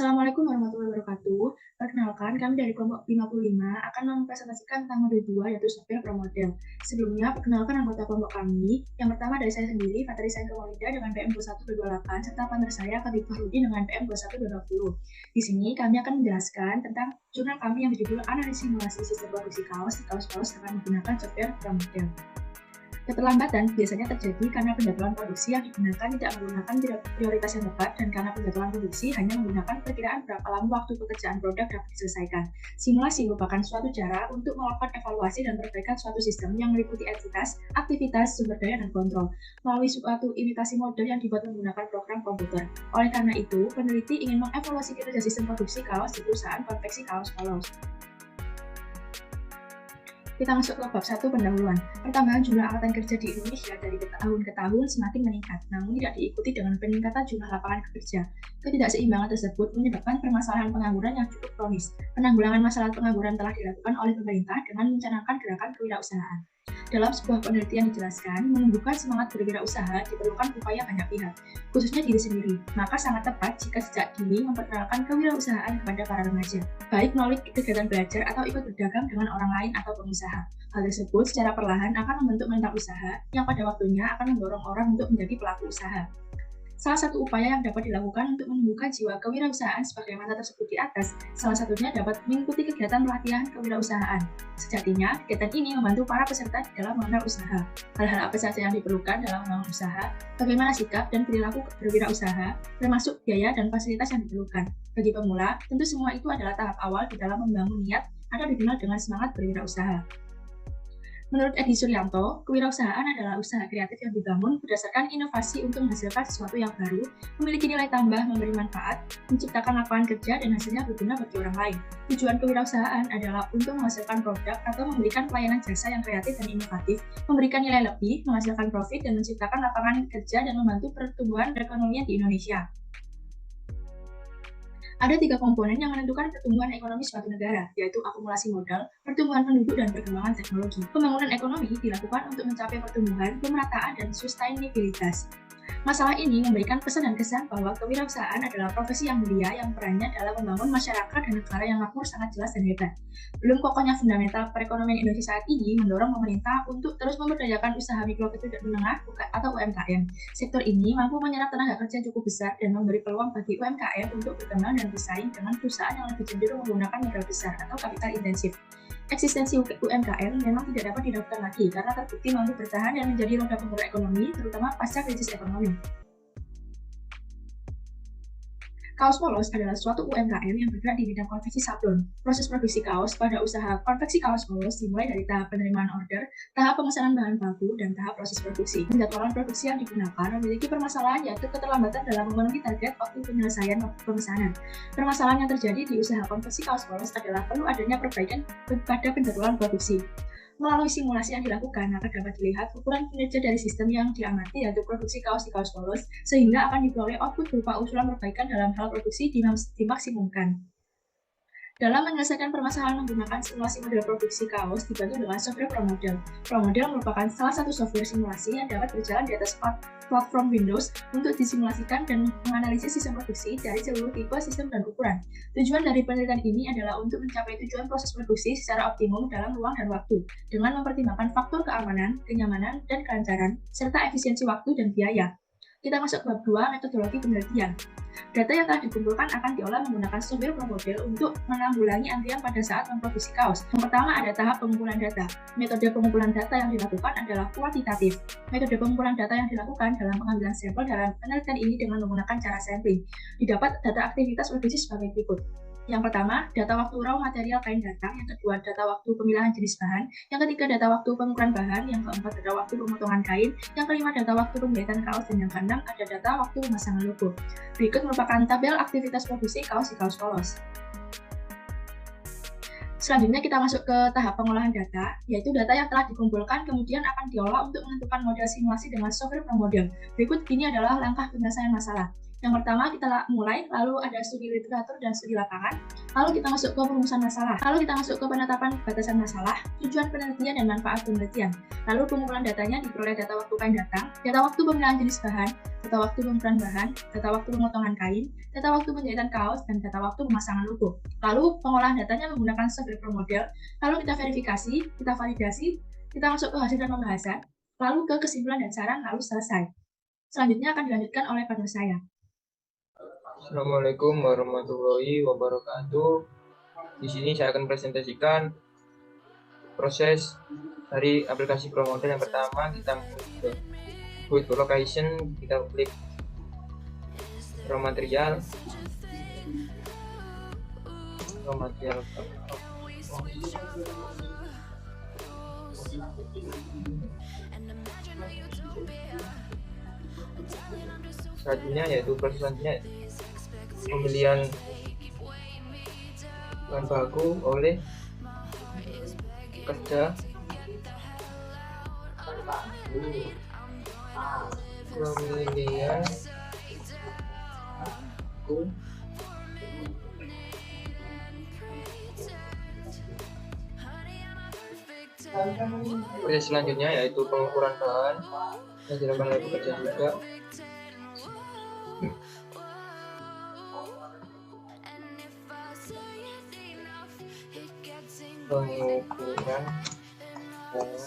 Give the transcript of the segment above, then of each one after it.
Assalamualaikum warahmatullahi wabarakatuh. Perkenalkan, kami dari kelompok 55 akan mempresentasikan tentang modul 2 yaitu software pro model. Sebelumnya, perkenalkan anggota kelompok kami. Yang pertama dari saya sendiri, Fatari Sain Kemalida dengan PM 21228, serta partner saya, Khabib Fahrudin dengan PM 21220. Di sini, kami akan menjelaskan tentang jurnal kami yang berjudul Analisis Simulasi Sistem Produksi Kaos di Kaos Polos dengan menggunakan software pro model. Keterlambatan biasanya terjadi karena penjadwalan produksi yang digunakan tidak menggunakan prioritas yang tepat dan karena penjadwalan produksi hanya menggunakan perkiraan berapa lama waktu pekerjaan produk dapat diselesaikan. Simulasi merupakan suatu cara untuk melakukan evaluasi dan perbaikan suatu sistem yang meliputi entitas, aktivitas, sumber daya, dan kontrol melalui suatu imitasi model yang dibuat menggunakan program komputer. Oleh karena itu, peneliti ingin mengevaluasi kinerja sistem produksi kaos di perusahaan konveksi kaos polos. Kita masuk ke bab 1 pendahuluan. Pertambahan jumlah angkatan kerja di Indonesia dari tahun ke tahun semakin meningkat, namun tidak diikuti dengan peningkatan jumlah lapangan kerja. Ketidakseimbangan tersebut menyebabkan permasalahan pengangguran yang cukup kronis. Penanggulangan masalah pengangguran telah dilakukan oleh pemerintah dengan mencanangkan gerakan kewirausahaan. Dalam sebuah penelitian dijelaskan, menumbuhkan semangat berwirausaha diperlukan upaya banyak pihak, khususnya diri sendiri. Maka sangat tepat jika sejak dini memperkenalkan kewirausahaan kepada para remaja, baik melalui kegiatan belajar atau ikut berdagang dengan orang lain atau pengusaha. Hal tersebut secara perlahan akan membentuk mental usaha yang pada waktunya akan mendorong orang untuk menjadi pelaku usaha. Salah satu upaya yang dapat dilakukan untuk menumbuhkan jiwa kewirausahaan sebagaimana tersebut di atas, salah satunya dapat mengikuti kegiatan pelatihan kewirausahaan. Sejatinya, kegiatan ini membantu para peserta di dalam mengenal usaha. Hal-hal apa saja yang diperlukan dalam membangun usaha, bagaimana sikap dan perilaku berwirausaha, termasuk biaya dan fasilitas yang diperlukan. Bagi pemula, tentu semua itu adalah tahap awal di dalam membangun niat atau dikenal dengan semangat berwirausaha. Menurut Edi Suryanto, kewirausahaan adalah usaha kreatif yang dibangun berdasarkan inovasi untuk menghasilkan sesuatu yang baru, memiliki nilai tambah, memberi manfaat, menciptakan lapangan kerja, dan hasilnya berguna bagi orang lain. Tujuan kewirausahaan adalah untuk menghasilkan produk atau memberikan pelayanan jasa yang kreatif dan inovatif, memberikan nilai lebih, menghasilkan profit, dan menciptakan lapangan kerja dan membantu pertumbuhan perekonomian di Indonesia. Ada 3 komponen yang menentukan pertumbuhan ekonomi suatu negara, yaitu akumulasi modal, pertumbuhan penduduk, dan perkembangan teknologi. Pembangunan ekonomi dilakukan untuk mencapai pertumbuhan, pemerataan, dan sustainabilitas. Masalah ini memberikan pesan dan kesan bahwa kewirausahaan adalah profesi yang mulia yang perannya dalam membangun masyarakat dan negara yang makmur sangat jelas dan hebat. Belum kokohnya fundamental perekonomian Indonesia saat ini mendorong pemerintah untuk terus memberdayakan usaha mikro kecil dan menengah atau UMKM. Sektor ini mampu menyerap tenaga kerja yang cukup besar dan memberi peluang bagi UMKM untuk berkembang dan bersaing dengan perusahaan yang lebih cenderung menggunakan modal besar atau kapital intensif. Eksistensi UMKM memang tidak dapat diragukan lagi karena terbukti mampu bertahan dan menjadi roda penggerak ekonomi, terutama pasca krisis ekonomi. Kaos polos adalah suatu UMKM yang bergerak di bidang konveksi sablon. Proses produksi kaos pada usaha konveksi kaos polos dimulai dari tahap penerimaan order, tahap pemesanan bahan baku, dan tahap proses produksi. Penjadwalan produksi yang digunakan memiliki permasalahan yaitu keterlambatan dalam memenuhi target waktu penyelesaian pemesanan. Permasalahan yang terjadi di usaha konveksi kaos polos adalah perlu adanya perbaikan pada penjadwalan produksi. Melalui simulasi yang dilakukan akan dapat dilihat ukuran kinerja dari sistem yang diamati yaitu produksi kaos di kaos polos, sehingga akan diperoleh output berupa usulan perbaikan dalam hal produksi dimaksimumkan. Dalam menyelesaikan permasalahan menggunakan simulasi model produksi kaos dibantu dengan software ProModel. ProModel merupakan salah satu software simulasi yang dapat berjalan di atas platform Windows untuk disimulasikan dan menganalisis sistem produksi dari seluruh tipe, sistem, dan ukuran. Tujuan dari penelitian ini adalah untuk mencapai tujuan proses produksi secara optimum dalam ruang dan waktu, dengan mempertimbangkan faktor keamanan, kenyamanan, dan kelancaran, serta efisiensi waktu dan biaya. Kita masuk ke bab 2, metodologi penelitian. Data yang telah dikumpulkan akan diolah menggunakan software ProModel untuk menanggulangi antrian pada saat memproduksi kaos. Yang pertama ada tahap pengumpulan data. Metode pengumpulan data yang dilakukan adalah kuantitatif. Metode pengumpulan data yang dilakukan dalam pengambilan sampel dalam penelitian ini dengan menggunakan cara sampling. Didapat data aktivitas produksi sebagai berikut. Yang pertama, data waktu raw material kain datang. Yang kedua, data waktu pemilihan jenis bahan. Yang ketiga, data waktu pengukuran bahan. Yang keempat, data waktu pemotongan kain. Yang kelima, data waktu pembahitan kaos. Dan yang keenam, ada data waktu pemasangan logo. Berikut merupakan tabel aktivitas produksi kaos di kaos polos. Selanjutnya kita masuk ke tahap pengolahan data, yaitu data yang telah dikumpulkan kemudian akan diolah untuk menentukan model simulasi dengan software ProModel. Berikut ini adalah langkah penyelesaian masalah. Yang pertama kita mulai, lalu ada studi literatur dan studi lapangan, lalu kita masuk ke perumusan masalah, lalu kita masuk ke penetapan batasan masalah, tujuan penelitian dan manfaat penelitian, lalu pengumpulan datanya diperoleh data waktu kain datang, data waktu pemilihan jenis bahan, data waktu pengumpulan bahan, data waktu pemotongan kain, data waktu penjahitan kaos, dan data waktu pemasangan logo. Lalu pengolahan datanya menggunakan software model, lalu kita verifikasi, kita validasi, kita masuk ke hasil dan pembahasan, lalu ke kesimpulan dan saran, lalu selesai. Selanjutnya akan dilanjutkan oleh partner saya. Assalamualaikum warahmatullahi wabarakatuh. Di sini saya akan presentasikan proses dari aplikasi Pro Model. Yang pertama kita go to location, kita klik raw material, selanjutnya yaitu proses selanjutnya pemilihan bahan baku oleh kerja pemilihan baku proses selanjutnya yaitu pengukuran bahan yang dilakukan oleh pekerja juga. Pengukuran bahan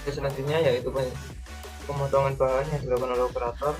selanjutnya yaitu pemotongan bahan yang dilakukan oleh operator.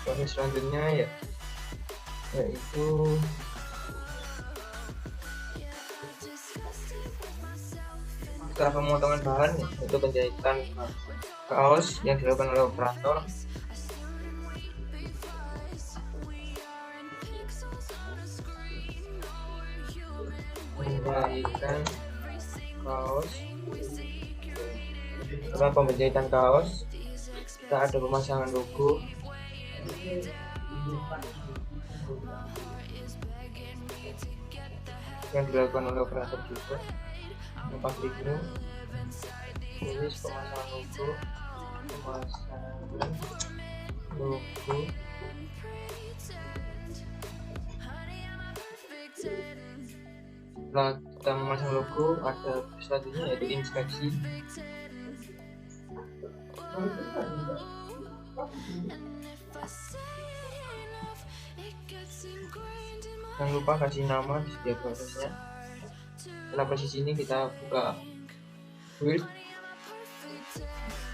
Proses selanjutnya yaitu setelah pemotongan bahan itu penjahitan kaos yang dilakukan oleh operator. Penjahitan kaos. Setelah penjahitan kaos kita ada pemasangan logo yang dilakukan oleh operator juga. Lepas itu tulis pemasangan logo setelah kita memasang logo ada selanjutnya yaitu inspeksi. Jangan lupa kasih nama di setiap prosesnya. Setelah proses ini kita buka build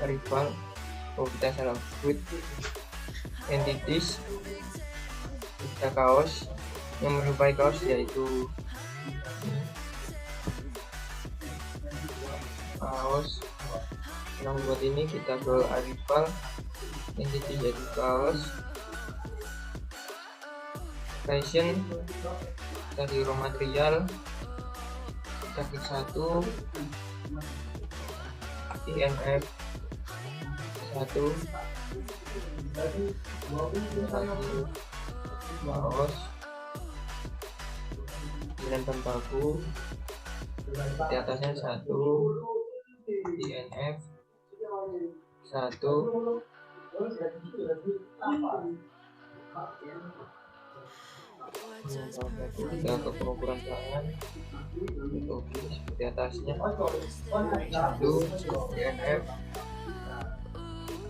rival, kita salah build entities, kita kaos yang menyerupai kaos yaitu kaos. Yang buat ini kita ke rival entity yaitu kaos, fashion, dari raw material kita klik 1, INF 1, kaos dengan bahan baku di atasnya 1, INF 1, kita ke pengukuran bahan itu seperti atasnya 1, INF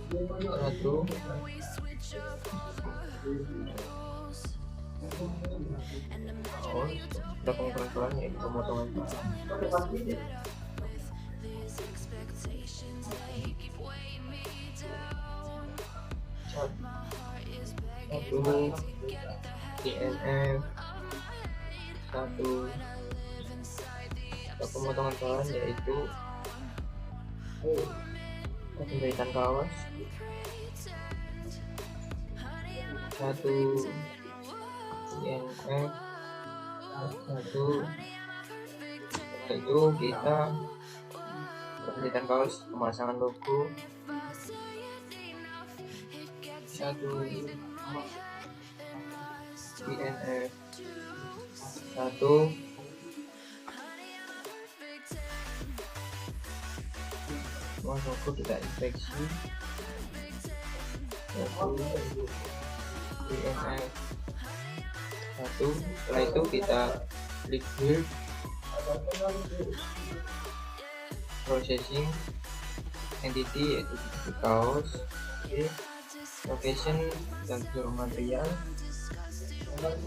1, kita pengukuran bahan yaitu pemotongan bahan. Satu INF 1, pemotongan bahan yaitu penjahitan kaos 1, INF 1. Setelah itu kita penjahitan kaos, pemasangan logo 1, INF 1 masuk kita infeksi 1 INF 1. Setelah itu kita klik build processing entity, yaitu kaos. Location dan raw material,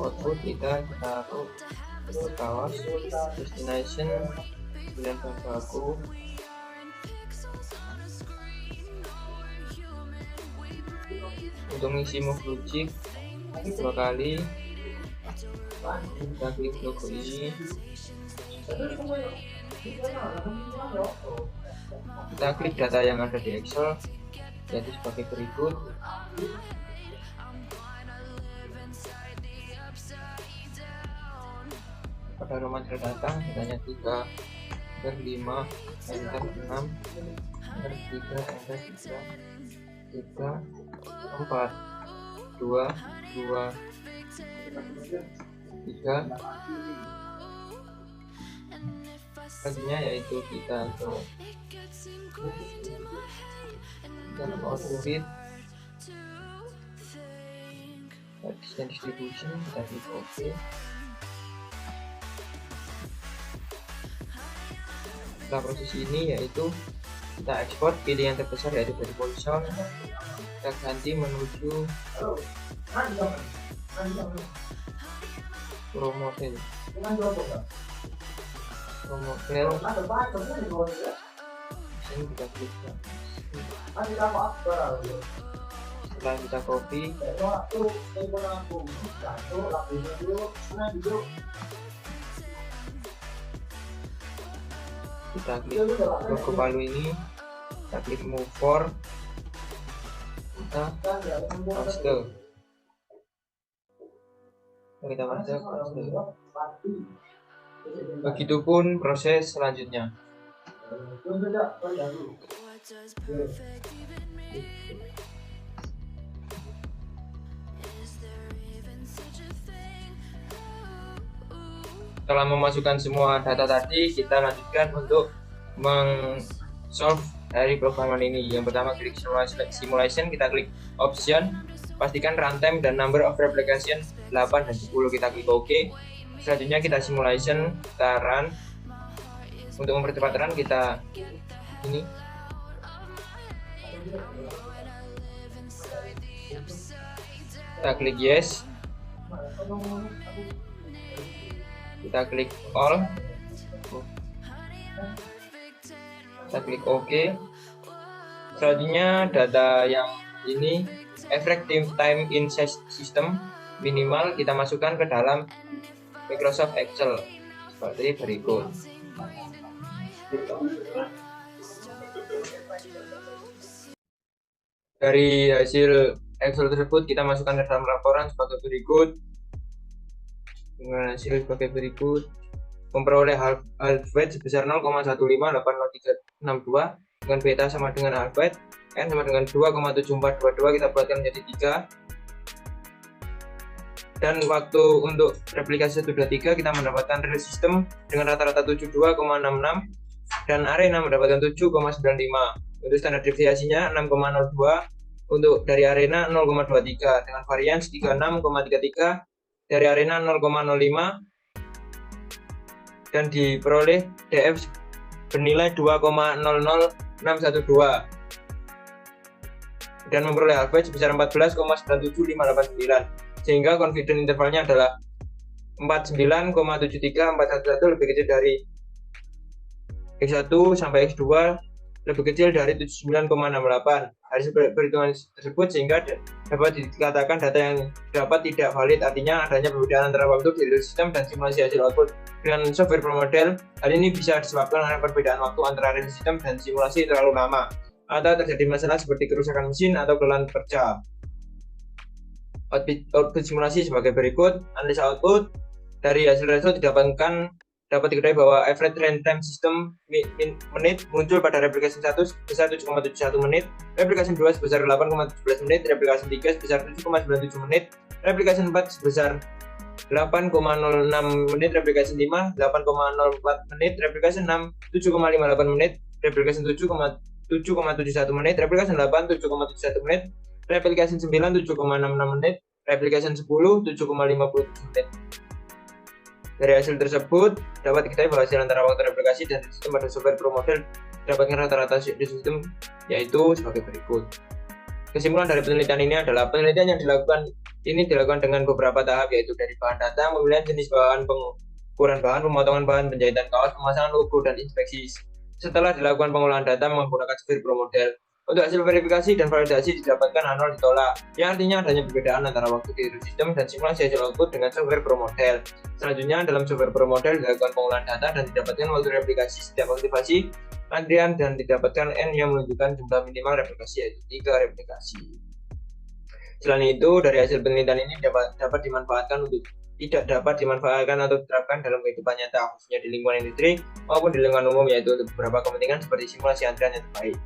output kita taruh kaos, destination pilihan bahan baku, untuk mengisi move logic 2 kali kita klik logo ini, kita klik data yang ada di Excel, yaitu sebagai berikut. Pada raw material datang hanya 3, enter 5, enter 6, enter 3, enter 3, 4, 2, 2, 3. Selanjutnya yaitu kita dalam output dan distribution, kita klik OK. Setelah proses ini yaitu kita ekspor, pilih yang terbesar yaitu dari Poison, kita ganti menuju Promodel. Sini kita klik. Setelah kita copy, kita klik logo palu ini, kita klik move for, kita paste. Kita paste. Begitupun proses selanjutnya. Setelah memasukkan semua data tadi, kita lanjutkan untuk solve dari programan ini. Yang pertama klik simulation, kita klik option, pastikan runtime dan number of replication 8 dan 10, kita klik OK. Selanjutnya kita simulation, kita run. Untuk mempercepat run kita ini kita klik yes, kita klik all, kita klik OK. Selanjutnya data yang ini effective time in system minimal kita masukkan ke dalam Microsoft Excel seperti berikut. Dari hasil Excel tersebut kita masukkan ke dalam laporan sebagai berikut. Dengan hasil sebagai berikut: memperoleh half weight sebesar 0,158032 dengan beta sama dengan half weight, n sama dengan 2,7422, kita buatkan menjadi 3. Dan waktu untuk replikasi 123 kita mendapatkan real system dengan rata-rata 72,66 dan arena mendapatkan 7,95. Untuk standar deviasinya 6,02, untuk dari arena 0,23 dengan varians 36,33, dari arena 0,05, dan diperoleh DF bernilai 2,000612 dan memperoleh half weight sebesar 14,97589. Sehingga confidence intervalnya adalah 49,73411 lebih kecil dari X1 sampai X2 lebih kecil dari 79,68. Hasil perhitungan tersebut sehingga dapat dikatakan data yang dapat tidak valid, artinya adanya perbedaan antara waktu di real system dan simulasi hasil output. Dengan software promodel, hal ini bisa disebabkan karena perbedaan waktu antara real system dan simulasi terlalu lama, atau terjadi masalah seperti kerusakan mesin atau kelelahan kerja. Output simulasi sebagai berikut. Analisa output dari hasil result dapat diketahui bahwa average runtime system menit muncul pada replikasi 1 sebesar 7,71 menit, replikasi 2 sebesar 8,17 menit, replikasi 3 sebesar 7,97 menit, replikasi 4 sebesar 8,06 menit, replication 5, 8,04 menit, replication 6, 7,58 menit, replication 7,71 menit, replication 8, 7,71 menit, replication 9, 7,66 menit, replication 10, 7,57 menit. Dari hasil tersebut dapat diketahui bahwa hasil antara waktu replikasi dan sistem pada software pro model dapatkan rata-rata di sistem yaitu sebagai berikut. Kesimpulan dari penelitian ini adalah penelitian yang dilakukan dengan beberapa tahap, yaitu dari bahan data, pemilihan jenis bahan, pengukuran bahan, pemotongan bahan, penjahitan kaos, pemasangan logo, dan inspeksi. Setelah dilakukan pengolahan data menggunakan software pro model, untuk hasil verifikasi dan validasi didapatkan A0 ditolak, yang artinya adanya perbedaan antara waktu tiru sistem dan simulasi hasil output dengan software pro model. Selanjutnya, dalam software pro model dilakukan pengolahan data dan didapatkan waktu replikasi setiap aktivasi antrian dan didapatkan N yang menunjukkan jumlah minimal replikasi, yaitu 3 replikasi. Selain itu, dari hasil penelitian ini dapat dimanfaatkan untuk tidak dapat dimanfaatkan atau diterapkan dalam kehidupan nyata, khususnya di lingkungan industri maupun di lingkungan umum, yaitu untuk beberapa kepentingan seperti simulasi antrian yang terbaik.